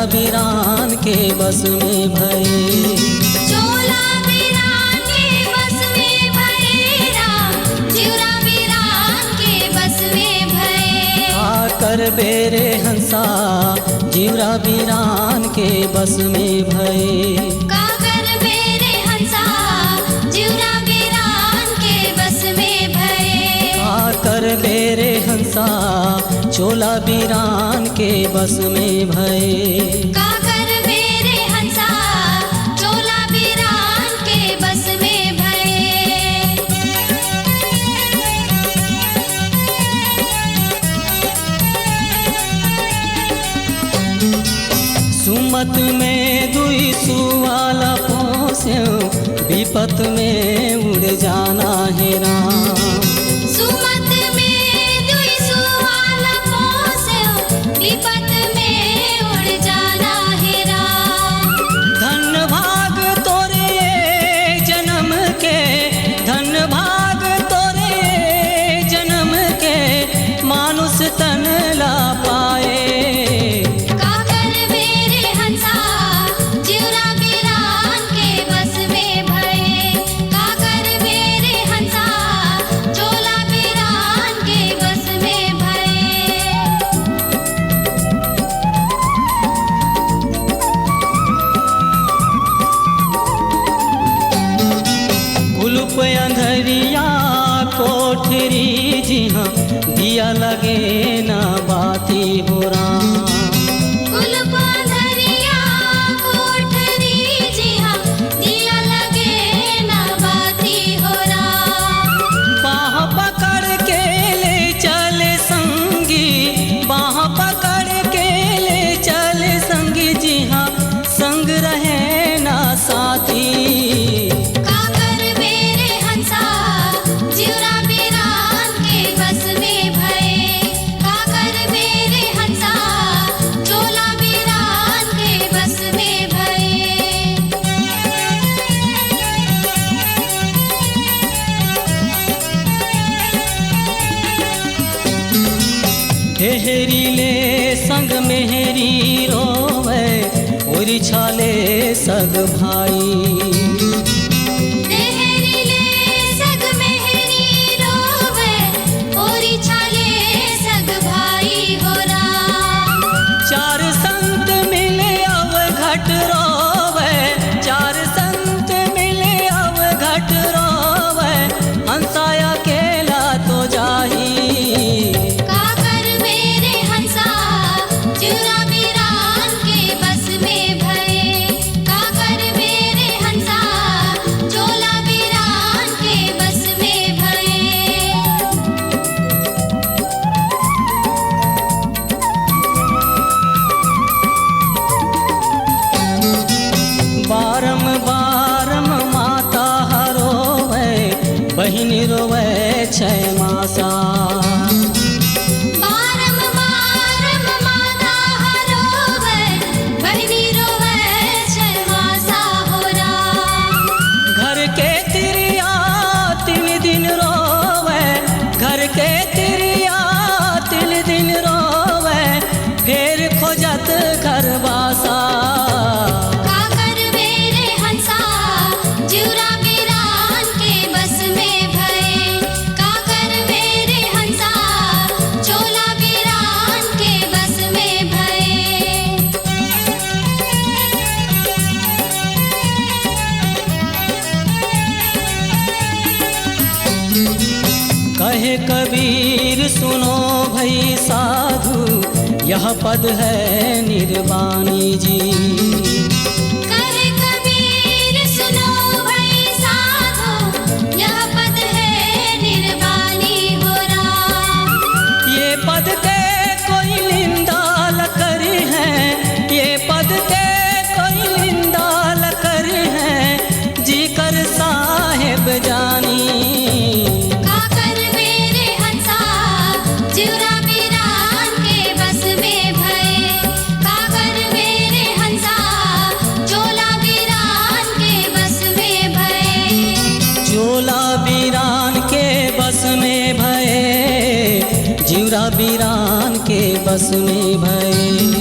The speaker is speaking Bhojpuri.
वीरान के बस में भये। चोला वीरान के बस में भये राम, चिउरा वीरान के बस में भये। आकर बेरे हंसा चिउरा वीरान के बस में भये। काकर बेरे हंसा चिउरा वीरान के बस में भये। आकर बेरे हंसा चोला वीरान के बस में भये। काकर बेरे हंसा चोला वीरान के बस में भये। सुमत में दुई सुवाला पोस्यो, विपत में उड़ जाना है राम। सुमत में दुई सुवाला पोस्यो, विपत में उड़ जाना है राम। धन भाग तोरे जन्म के, धन भाग तोरे जन्म के, मानुष तन ला पाए। काकर बेरे हंसा चिउरा वीरान के बस में भये। काकर बेरे हंसा चोला वीरान के बस में भये। कुलुप अंधरिया कोठरी जी हाँ, दिया लगे ना बाती हो राम। कुलप अंधरिया कोठरी जी हाँ, दिया लगे ना बाती हो राम। बाह पकड़ के ले चले संगी, बाह पकड़ के ले चले संगी जी हाँ, संग रहे ना साथी। काकर बेरे हंसा चिउरा वीरान के बस में भये। काकर बेरे हंसा चोला वीरान के बस में भये। हेहरी ले संग मेहरी रोवे, उरी छाले सग भाई। तेहरीले सग मेहरी रोवे, ओरी छाले सग भाई हो राम। चार संत मिले अब घट रोवे, चार संत मिले अब घट रोवे, हंसा अकेला तो जाही। काकर बेरे हंसा चिउरा वीरान के बस में भये। काकर बेरे हंसा चोला वीरान के बस में भये। बारम बारम माता रोवे, बहिन रोवे छह मासा। बारम बारम माता रोवे, बहिनी रोवे छह मासा हो राम। घर के तिरिया 3 दिन रोवे, घर के तिरिया 3 दिन रोवे, फिर खोजत घर बासा। काकर बेरे हंसा चिउरा वीरान के बस में भये। काकर बेरे हंसा चोला वीरान के बस में भये। कहे कबीर सुनो भई साधु, यह पद है निर्वाणी जी। करे कबीर सुनो भई साधो, यह पद है निर्वाणी हो राम। ये पद के कोई निंदा ल करी है, ये पद के कोई निंदा ल करी है, जी कर साहेब जानी। काकर बेरे हंसा चिउरा वीरान के बस में भये। काकर बेरे हंसा चोला वीरान के बस में भये। चोला वीरान के बस में भये, जिउरा वीरान के बस में भये।